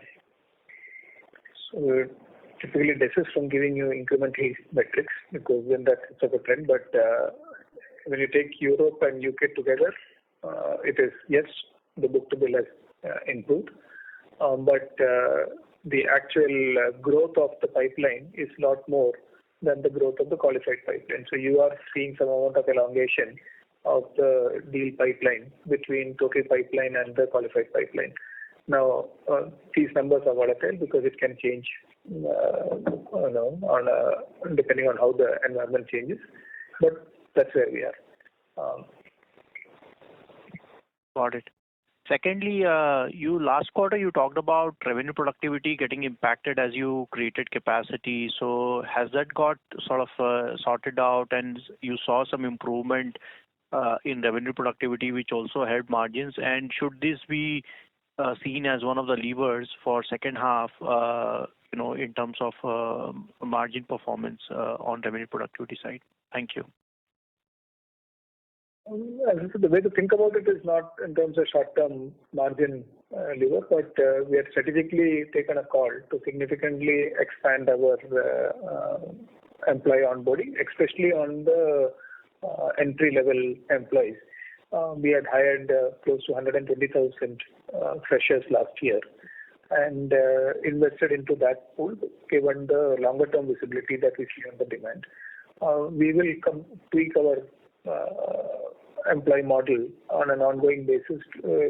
typically desist from giving you incremental metrics because then that's sort of a trend. But when you take Europe and UK together, it is, yes, the book-to-bill has improved. But the actual growth of the pipeline is a lot more than the growth of the qualified pipeline. So you are seeing some amount of elongation of the deal pipeline between total pipeline and the qualified pipeline. Now, these numbers are volatile because it can change depending on how the environment changes. But that's where we are. Got it. Secondly, last quarter you talked about revenue productivity getting impacted as you created capacity. So has that got sort of sorted out, and you saw some improvement in revenue productivity, which also helped margins? And should this be seen as one of the levers for second half, in terms of margin performance on revenue productivity side? Thank you. The way to think about it is not in terms of short-term margin lever, but we have strategically taken a call to significantly expand our employee onboarding, especially on the entry-level employees. We had hired close to 120,000 freshers last year and invested into that pool given the longer-term visibility that we see on the demand. We will tweak our employee model on an ongoing basis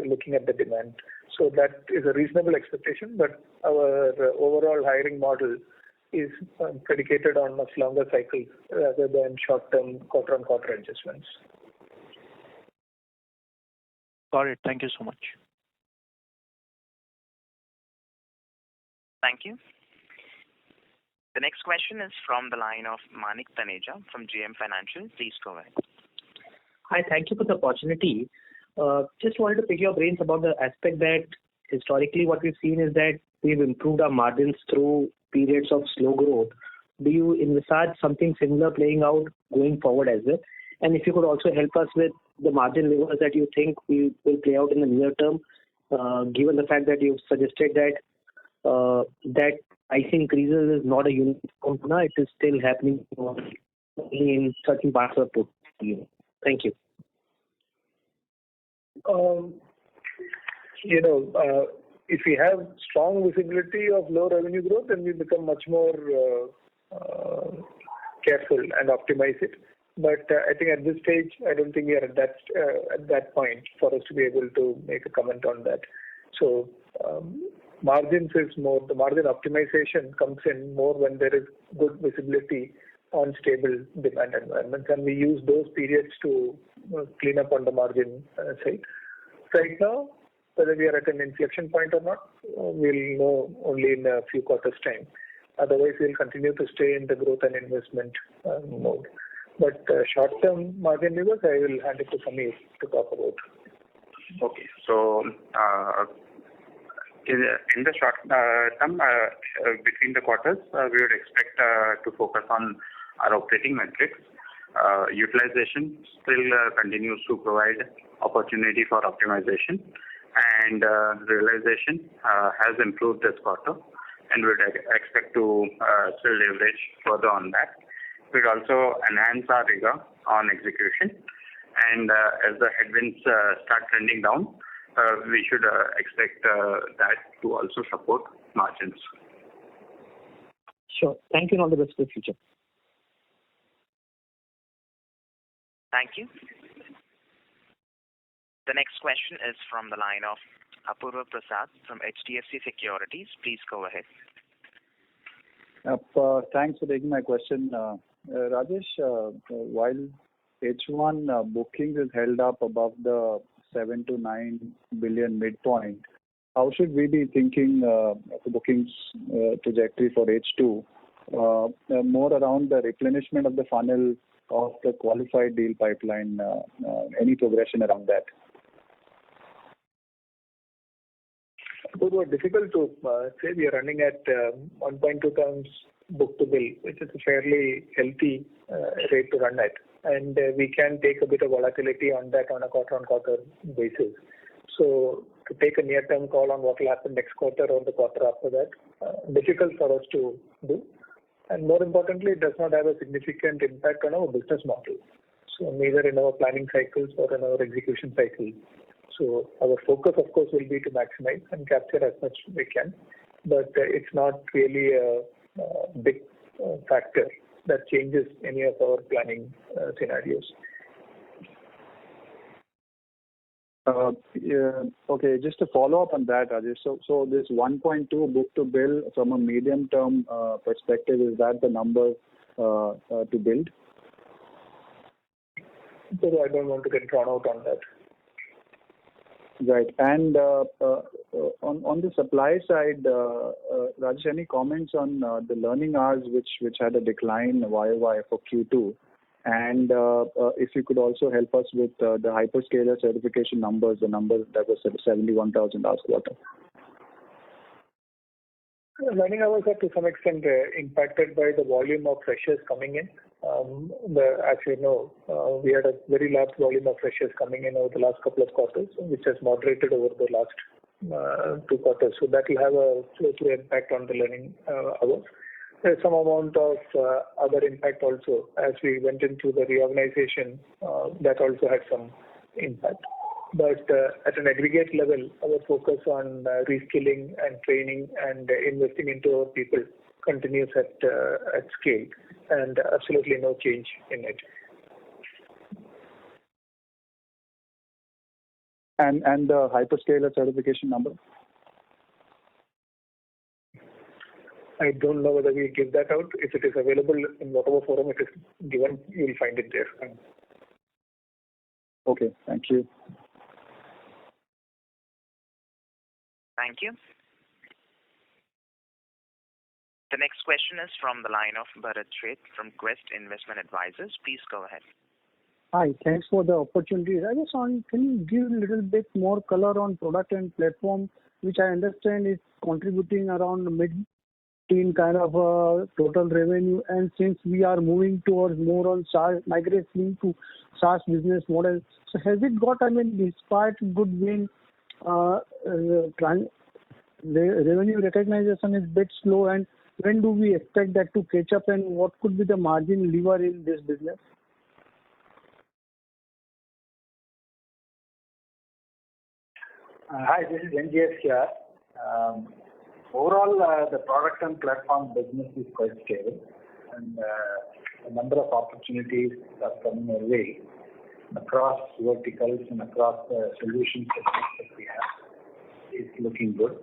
looking at the demand. So that is a reasonable expectation, but our overall hiring model is predicated on much longer cycles rather than short-term quarter-on-quarter adjustments. Got it. Thank you so much. Thank you. The next question is from the line of Manik Taneja from JM Financial. Please go ahead. Hi, thank you for the opportunity. Just wanted to pick your brains about the aspect that historically what we've seen is that we've improved our margins through periods of slow growth. Do you envisage something similar playing out going forward as well? And if you could also help us with the margin levers that you think will play out in the near term, given the fact that you've suggested that that price increases is not a uniform phenomena, it is still happening only in certain parts of the portfolio? Thank you. If we have strong visibility of low revenue growth, then we become much more careful and optimize it. But I think at this stage, I don't think we are at that point for us to be able to make a comment on that. So margins is more, the margin optimization comes in more when there is good visibility on stable demand environments, and we use those periods to clean up on the margin side. Right now, whether we are at an inflection point or not, we'll know only in a few quarters' time. Otherwise, we'll continue to stay in the growth and investment mode. But short-term margin levers, I will hand it to Samir to talk about. Okay. So in the short term, between the quarters, we would expect to focus on our operating metrics. Utilization still continues to provide opportunity for optimization, and realization has improved this quarter, and we would expect to still leverage further on that. We'd also enhance our rigor on execution, and as the headwinds start trending down, we should expect that to also support margins. Sure. Thank you, and all the best for the future. Thank you. The next question is from the line of Apurva Prasad from HDFC Securities. Please go ahead. Thanks for taking my question. Rajesh, while H1 bookings is held up above the 7 to 9 billion midpoint, how should we be thinking of the bookings trajectory for H2? More around the replenishment of the funnel of the qualified deal pipeline, any progression around that? It was difficult to say. We are running at 1.2 times book to bill, which is a fairly healthy rate to run at. And we can take a bit of volatility on that on a quarter-on-quarter basis. So to take a near-term call on what will happen next quarter or the quarter after that, difficult for us to do. And more importantly, it does not have a significant impact on our business model. So neither in our planning cycles or in our execution cycle. So our focus, of course, will be to maximize and capture as much as we can. But it's not really a big factor that changes any of our planning scenarios. Okay, just to follow up on that, Rajesh. So this 1.2 book to bill from a medium term perspective, is that the number to build? So I don't want to get drawn out on that. Right. And on the supply side, Rajesh, any comments on the learning hours which had a decline YOY for Q2? And if you could also help us with the hyperscaler certification numbers, the number that was 71,000 last quarter. Learning hours are to some extent impacted by the volume of freshers coming in. As you know, we had a very large volume of freshers coming in over the last couple of quarters, which has moderated over the last 2 quarters. So that will have a flow-through impact on the learning hours. There's some amount of other impact also as we went into the reorganization. That also had some impact. But at an aggregate level, our focus on reskilling and training and investing into our people continues at scale, and absolutely no change in it. And the hyperscaler certification number? I don't know whether we give that out. If it is available in whatever forum it is given, you will find it there. Okay, thank you. Thank you. The next question is from the line of Bharat Sheth from Quest Investment Advisors. Please go ahead. Hi, thanks for the opportunity. Can you give a little bit more color on product and platform, which I understand is contributing around mid-teen kind of total revenue, and since we are moving towards more on SaaS, migrating to SaaS business model, so has it got, despite good win, revenue recognition is a bit slow, and when do we expect that to catch up, and what could be the margin lever in this business? Hi, this is NGS here. Overall, the product and platform business is quite stable, and a number of opportunities are coming our way across verticals and across the solutions that we have. It's looking good.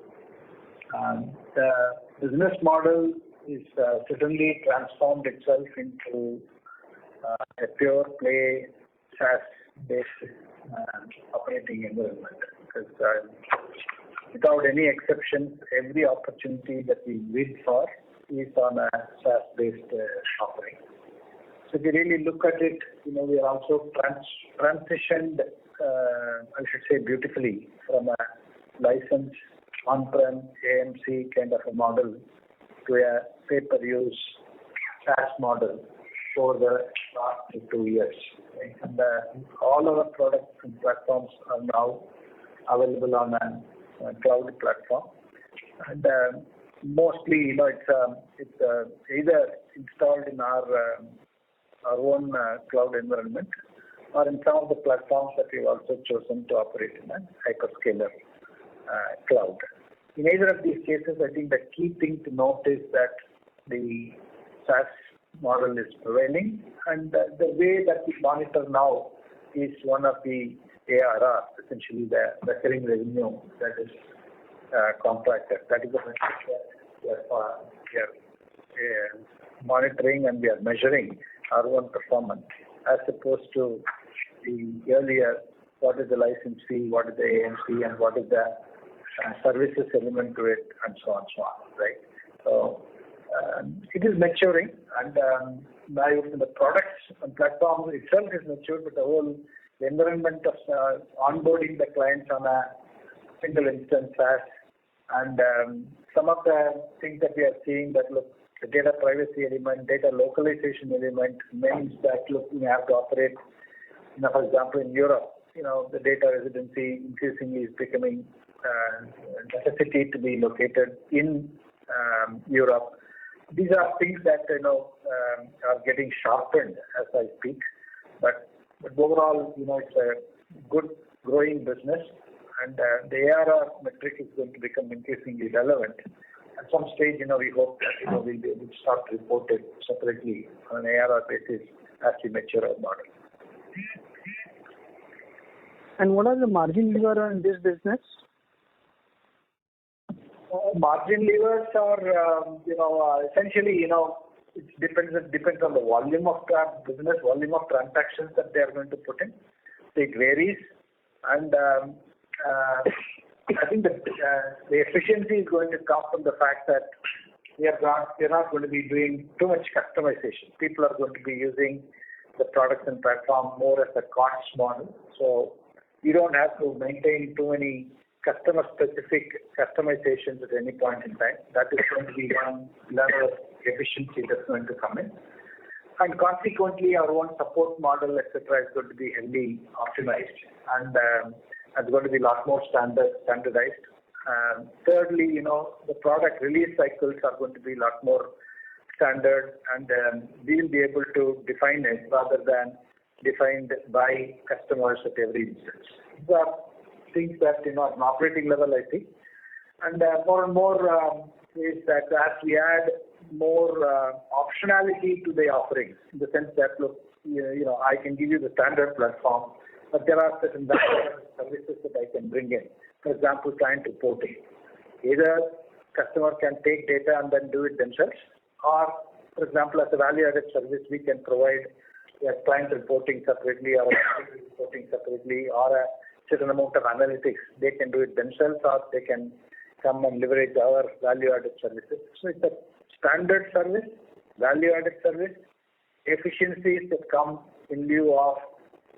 The business model is certainly transformed itself into a pure play SaaS-based operating environment. Because without any exception, every opportunity that we bid for is on a SaaS-based offering. So if you really look at it, we are also transitioned, I should say beautifully, from a license on-prem AMC kind of a model to a pay-per-use SaaS model for the last 2 years. Right? And all our products and platforms are now available on a cloud platform. And mostly, it's either installed in our own cloud environment or in some of the platforms that we've also chosen to operate in a hyperscaler cloud. In either of these cases, I think the key thing to note is that the SaaS model is prevailing, and the way that we monitor now is one of the ARR, essentially the recurring revenue that is contracted. That is the metric that we are monitoring, and we are measuring our own performance, as opposed to the earlier, what is the license fee, what is the AMC, and what is the services element to it, and so on, right? So it is maturing, and the products and platform itself is mature, but the whole environment of onboarding the clients on a single instance SaaS, and some of the things that we are seeing that look, the data privacy element, data localization element means that look, we have to operate, for example, in Europe, the data residency increasingly is becoming necessity to be located in Europe. These are things that are getting sharpened as I speak. But overall, it's a good growing business, and the ARR metric is going to become increasingly relevant. At some stage, we hope that we'll be able to start to report it separately on an ARR basis as we mature our model. And what are the margin levers on this business? Margin levers are, essentially, it depends on the volume of business, volume of transactions that they are going to put in. It varies, and I think that the efficiency is going to come from the fact that we are not going to be doing too much customization. People are going to be using the products and platform more as a cost model. So you don't have to maintain too many customer-specific customizations at any point in time. That is going to be one level of efficiency that's going to come in. And consequently, our own support model, etc., is going to be heavily optimized, and it's going to be a lot more standardized. Thirdly, the product release cycles are going to be a lot more standard, and we'll be able to define it rather than defined by customers at every instance. These are things that, at an operating level, I think. And more and more is that as we add more optionality to the offerings, in the sense that, look, I can give you the standard platform, but there are certain services that I can bring in. For example, client reporting. Either customer can take data and then do it themselves, or, for example, as a value-added service, we can provide client reporting separately, or reporting separately, or a certain amount of analytics. They can do it themselves, or they can come and leverage our value-added services. So it's a standard service, value-added service, efficiencies that come in lieu of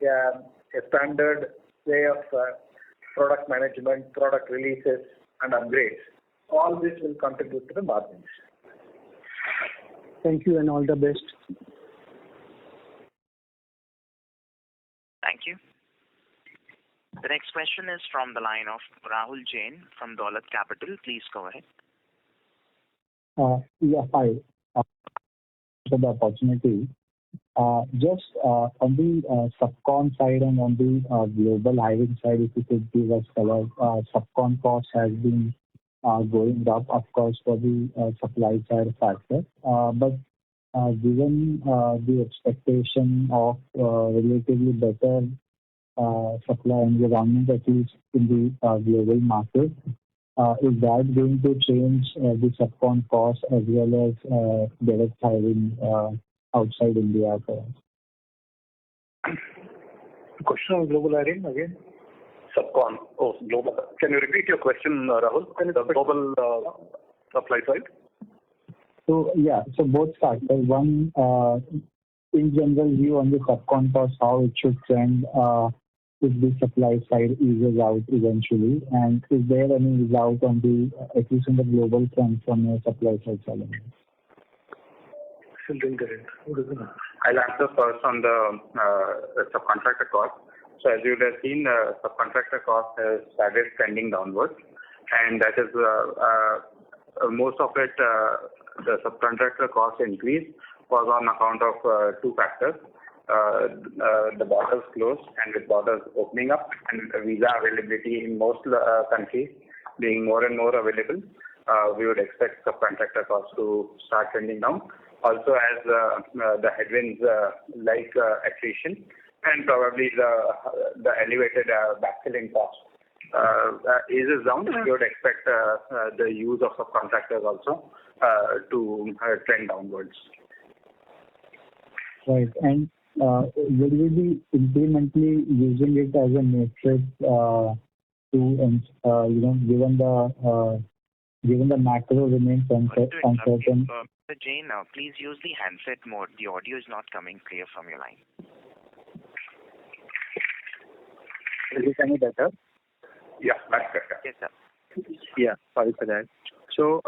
a standard way of product management, product releases, and upgrades. All this will contribute to the margins. Thank you, and all the best. Thank you. The next question is from the line of Rahul Jain from Dolat Capital. Please go ahead. Yeah, hi. For the opportunity. Just on the subcon side and on the global hiring side, if you could give us color. Subcon cost has been going up, of course, for the supply side factor. But given the expectation of relatively better supply environment, at least in the global market, is that going to change the subcon cost as well as direct hiring outside India for us? Question on global hiring again? Subcon. Oh, global. Can you repeat your question, Rahul? The global supply side? So both factors. One, in general view on the subcon cost, how it should trend if the supply side eases out eventually, and is there any result on the, at least on the global front from your supply side challenge? I'll answer first on the subcontractor cost. So as you would have seen, subcontractor cost has started trending downwards, and that is most of it, the subcontractor cost increase was on account of two factors. The borders closed, and with borders opening up and visa availability in most countries being more and more available, we would expect subcontractor costs to start trending down. Also, as the headwinds like attrition and probably the elevated backfilling cost eases down, we would expect the use of subcontractors also to trend downwards. Right. And will we be incrementally using it as a metric given the macro remains uncertain? Mr. Jain, please use the handset mode. The audio is not coming clear from your line. Is it any better? Yeah, much better. Yes, sir. Yeah, sorry for that. So,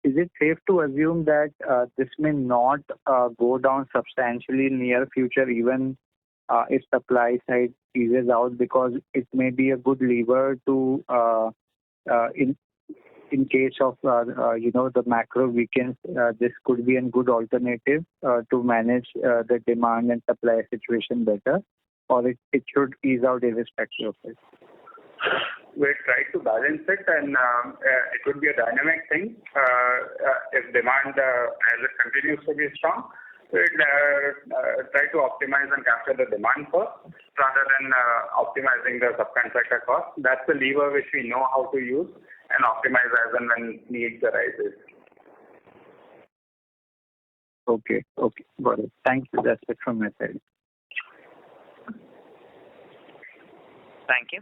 is it safe to assume that this may not go down substantially in near future, even if supply side eases out, because it may be a good lever to in case of the macro weakens, this could be a good alternative to manage the demand and supply situation better, or it should ease out irrespective of it? We try to balance it, and it would be a dynamic thing. If demand, as it continues to be strong, we'll try to optimize and capture the demand first rather than optimizing the subcontractor cost. That's the lever which we know how to use and optimize as and when needs arises. Okay, got it. Thank you. That's it from my side. Thank you.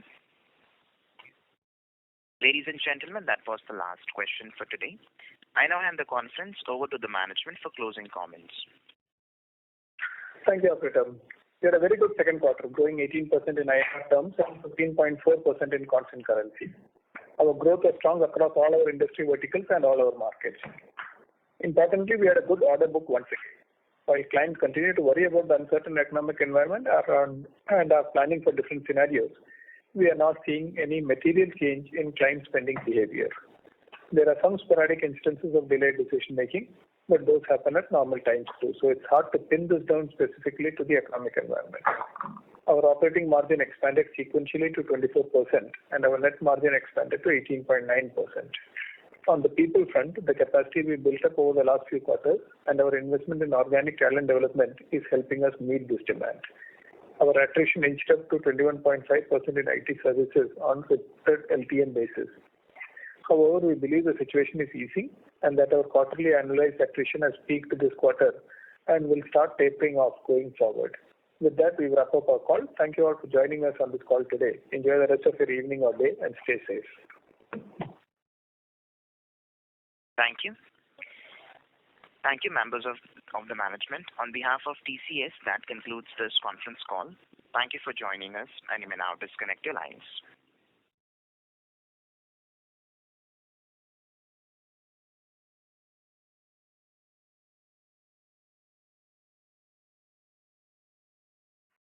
Ladies and gentlemen, that was the last question for today. I now hand the conference over to the management for closing comments. Thank you, operator. We had a very good second quarter, growing 18% in INR terms and 15.4% in constant currency. Our growth was strong across all our industry verticals and all our markets. Importantly, we had a good order book once again. While clients continue to worry about the uncertain economic environment and are planning for different scenarios, we are not seeing any material change in client spending behavior. There are some sporadic instances of delayed decision making, but those happen at normal times too. So it's hard to pin this down specifically to the economic environment. Our operating margin expanded sequentially to 24%, and our net margin expanded to 18.9%. On the people front, the capacity we built up over the last few quarters and our investment in organic talent development is helping us meet this demand. Our attrition inched up to 21.5% in IT services on reported LTM basis. However, we believe the situation is easing and that our quarterly annualized attrition has peaked this quarter and will start tapering off going forward. With that, we wrap up our call. Thank you all for joining us on this call today. Enjoy the rest of your evening or day and stay safe. Thank you. Thank you, members of the management. On behalf of TCS, that concludes this conference call. Thank you for joining us, and you may now disconnect your lines.